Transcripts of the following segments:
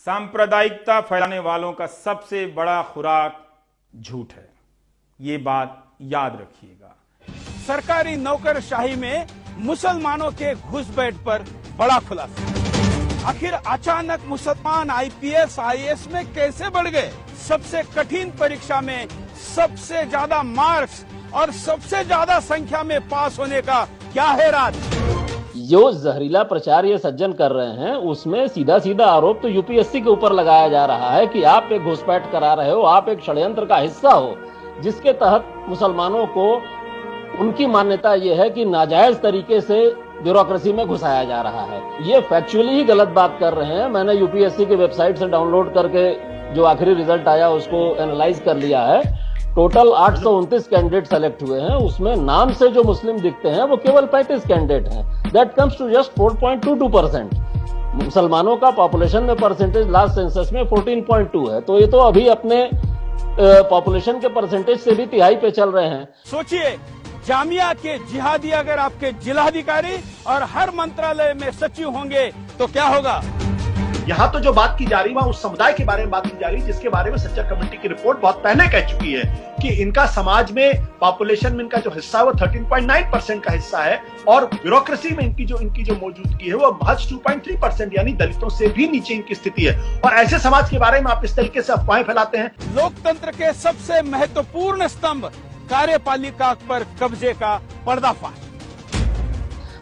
सांप्रदायिकता फैलाने वालों का सबसे बड़ा खुराक झूठ है। ये बात याद रखिएगा। सरकारी नौकरशाही में मुसलमानों के घुसपैठ पर बड़ा खुलासा। आखिर अचानक मुसलमान आईपीएस आईएएस में कैसे बढ़ गए? सबसे कठिन परीक्षा में सबसे ज्यादा मार्क्स और सबसे ज्यादा संख्या में पास होने का क्या है राज? जो जहरीला प्रचार ये सज्जन कर रहे हैं उसमें सीधा सीधा आरोप तो यूपीएससी के ऊपर लगाया जा रहा है कि आप एक घुसपैठ करा रहे हो, आप एक षड्यंत्र का हिस्सा हो जिसके तहत मुसलमानों को उनकी मान्यता ये है कि नाजायज तरीके से ब्यूरोक्रेसी में घुसाया जा रहा है। ये फैक्चुअली ही गलत बात कर रहे हैं। मैंने यूपीएससी की वेबसाइट से डाउनलोड करके जो आखिरी रिजल्ट आया उसको एनालाइज कर लिया है। टोटल 829 कैंडिडेट सेलेक्ट हुए हैं, उसमें नाम से जो मुस्लिम दिखते हैं वो केवल 35 कैंडिडेट हैं। That comes to just 4.22%। मुसलमानों का पॉपुलेशन में परसेंटेज लास्ट सेंसस में 14.2 है, तो ये तो अभी अपने पॉपुलेशन के परसेंटेज से भी तिहाई पे चल रहे हैं। सोचिए, जामिया के जिहादी अगर आपके जिलाधिकारी और हर मंत्रालय में सचिव होंगे तो क्या होगा? यहाँ तो जो बात की जा रही है उस समुदाय के बारे में बात की जा रही है जिसके बारे में सज्जन कमेटी की रिपोर्ट बहुत पहले कह चुकी है कि इनका समाज में पॉपुलेशन में इनका जो हिस्सा है वो 13.9% का हिस्सा है और ब्यूरोक्रेसी में इनकी जो मौजूदगी है वो महज 2.3%, यानी दलितों से भी नीचे इनकी स्थिति है। और ऐसे समाज के बारे में आप इस तरीके से अफवाहें फैलाते हैं। लोकतंत्र के सबसे महत्वपूर्ण स्तंभ कार्यपालिका पर कब्जे का पर्दाफाश।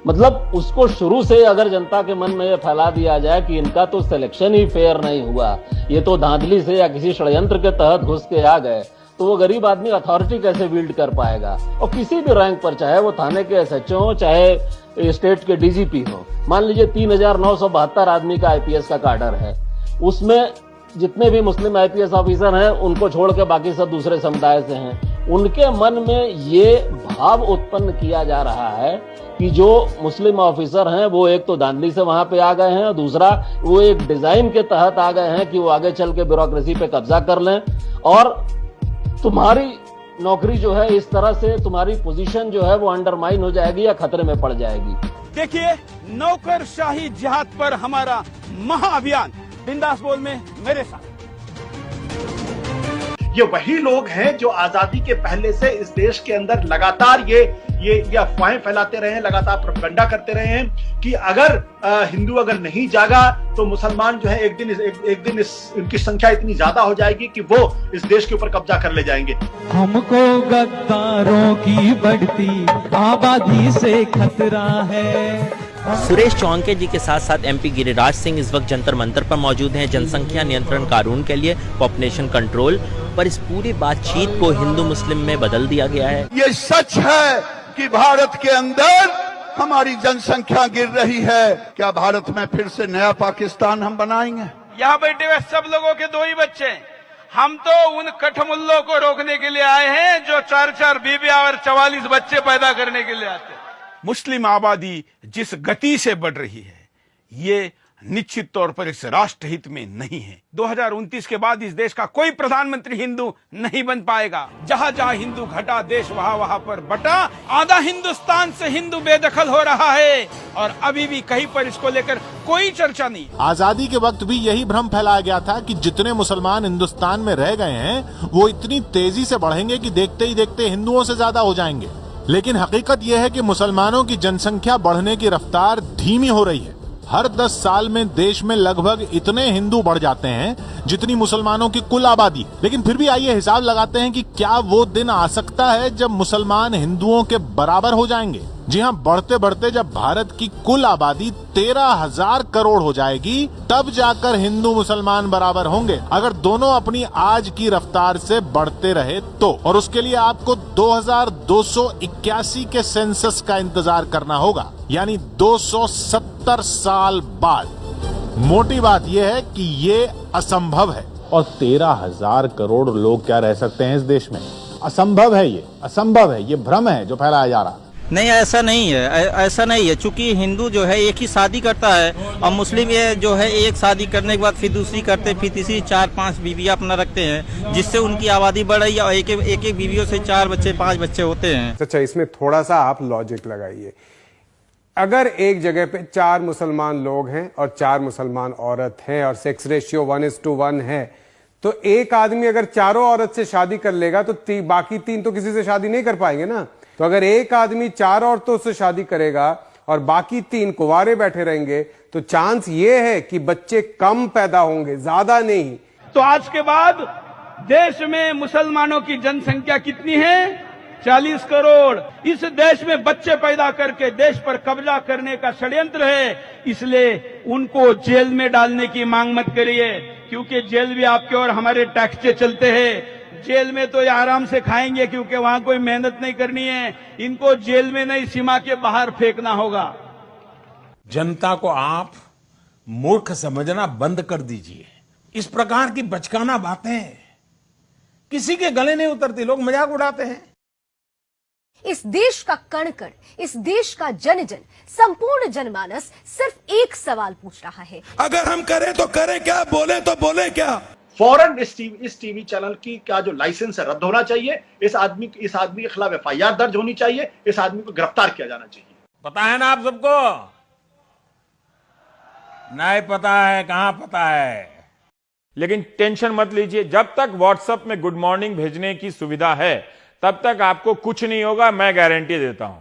मतलब उसको शुरू से अगर जनता के मन में ये फैला दिया जाए कि इनका तो सिलेक्शन ही फेयर नहीं हुआ, ये तो धांधली से या किसी षड्यंत्र के तहत घुस के आ गए, तो वो गरीब आदमी अथॉरिटी कैसे बिल्ड कर पाएगा? और किसी भी रैंक पर, चाहे वो थाने के एसएचओ हो, चाहे स्टेट के डीजीपी हो। मान लीजिए 3972 आदमी का आईपीएस का काडर है, उसमें जितने भी मुस्लिम आईपीएस ऑफिसर हैं उनको छोड़ के बाकी सब दूसरे समुदाय से हैं। उनके मन में ये भाव उत्पन्न किया जा रहा है कि जो मुस्लिम ऑफिसर हैं वो एक तो धांधली से वहां पे आ गए हैं और दूसरा वो एक डिजाइन के तहत आ गए हैं कि वो आगे चल के ब्यूरोक्रेसी पे कब्जा कर लें और तुम्हारी नौकरी जो है इस तरह से तुम्हारी पोजीशन जो है वो अंडरमाइन हो जाएगी या खतरे में पड़ जाएगी। देखिए, नौकरशाही जिहाद पर हमारा महाअभियान बिंदास बोल में मेरे साथ। ये वही लोग हैं जो आजादी के पहले से इस देश के अंदर लगातार ये अफवाहें फैलाते रहे हैं, लगातार प्रोपेगेंडा करते रहे हैं कि अगर हिंदू अगर नहीं जागा तो मुसलमान जो है एक दिन इनकी संख्या इतनी ज्यादा हो जाएगी कि वो इस देश के ऊपर कब्जा कर ले जाएंगे। हमको गद्दारों की बढ़ती आबादी से खतरा है। सुरेश चौंके जी के साथ साथ एमपी गिरिराज सिंह इस वक्त जंतर मंतर पर मौजूद हैं। जनसंख्या नियंत्रण कानून के लिए पॉपुलेशन कंट्रोल पर इस पूरी बातचीत को हिंदू मुस्लिम में बदल दिया गया है। ये सच है कि भारत के अंदर हमारी जनसंख्या गिर रही है। क्या भारत में फिर से नया पाकिस्तान हम बनाएंगे? यहाँ बैठे हुए सब लोगों के 2 ही बच्चे हैं। हम तो उन कठमुल्लों को रोकने के लिए आए हैं जो 4-4 बीबियां और 44 बच्चे पैदा करने के लिए आते हैं। मुस्लिम आबादी जिस गति से बढ़ रही है ये निश्चित तौर पर इस राष्ट्र हित में नहीं है। 2029 के बाद इस देश का कोई प्रधानमंत्री हिंदू नहीं बन पाएगा। जहां जहां हिंदू घटा देश वहां पर बटा। आधा हिंदुस्तान से हिंदू बेदखल हो रहा है और अभी भी कहीं पर इसको लेकर कोई चर्चा नहीं। आजादी के वक्त भी यही भ्रम फैलाया गया था कि जितने मुसलमान हिंदुस्तान में रह गए हैं वो इतनी तेजी से बढ़ेंगे कि देखते ही देखते हिंदुओं से ज्यादा हो जाएंगे। लेकिन हकीकत यह है कि मुसलमानों की जनसंख्या बढ़ने की रफ्तार धीमी हो रही है। हर 10 साल में देश में लगभग इतने हिंदू बढ़ जाते हैं जितनी मुसलमानों की कुल आबादी। लेकिन फिर भी आइए हिसाब लगाते हैं कि क्या वो दिन आ सकता है जब मुसलमान हिंदुओं के बराबर हो जाएंगे। जी हाँ, बढ़ते बढ़ते जब भारत की कुल आबादी 13,000 करोड़ हो जाएगी तब जाकर हिंदू मुसलमान बराबर होंगे, अगर दोनों अपनी आज की रफ्तार से बढ़ते रहे तो। और उसके लिए आपको 2281 के सेंसस का इंतजार करना होगा, यानी 270 साल बाद। मोटी बात यह है कि ये असंभव है और 13,000 करोड़ लोग क्या रह सकते हैं इस देश में? असंभव है, ये असंभव है, ये भ्रम है जो फैलाया जा रहा है। नहीं, ऐसा नहीं है, ऐसा नहीं है। चूंकि हिंदू जो है एक ही शादी करता है और मुस्लिम ये जो है एक शादी करने के बाद फिर दूसरी करते, फिर तीसरी 4-5 बीवियां अपना रखते हैं, जिससे उनकी आबादी बढ़ रही है और एक बीवियों से 4 बच्चे 5 बच्चे होते हैं। अच्छा, इसमें थोड़ा सा आप लॉजिक लगाइए। अगर एक जगह पे 4 मुसलमान लोग हैं और 4 मुसलमान औरत हैं और सेक्स रेशियो 1:1 है, तो एक आदमी अगर चारों औरत से शादी कर लेगा तो बाकी 3 तो किसी से शादी नहीं कर पाएंगे ना। तो अगर एक आदमी 4 औरतों से शादी करेगा और बाकी 3 कुंवारे बैठे रहेंगे तो चांस ये है कि बच्चे कम पैदा होंगे, ज्यादा नहीं। तो आज के बाद देश में मुसलमानों की जनसंख्या कितनी है? 40 करोड़। इस देश में बच्चे पैदा करके देश पर कब्जा करने का षड्यंत्र है, इसलिए उनको जेल में डालने की मांग मत करिए, क्योंकि जेल भी आपके और हमारे टैक्स से चलते हैं। जेल में तो ये आराम से खाएंगे क्योंकि वहां कोई मेहनत नहीं करनी है। इनको जेल में नहीं, सीमा के बाहर फेंकना होगा। जनता को आप मूर्ख समझना बंद कर दीजिए। इस प्रकार की बचकाना बातें किसी के गले नहीं उतरती, लोग मजाक उड़ाते हैं। इस देश का कण कण, इस देश का जन जन, संपूर्ण जनमानस सिर्फ एक सवाल पूछ रहा है, अगर हम करें तो करें क्या, बोले तो बोले क्या। फौरन इस टीवी चैनल की का जो लाइसेंस है रद्द होना चाहिए। इस आदमी के खिलाफ FIR दर्ज होनी चाहिए। इस आदमी को गिरफ्तार किया जाना चाहिए। पता है ना आप सबको? नहीं पता है, कहां पता है। लेकिन टेंशन मत लीजिए, जब तक व्हाट्सएप में गुड मॉर्निंग भेजने की सुविधा है तब तक आपको कुछ नहीं होगा, मैं गारंटी देता हूं।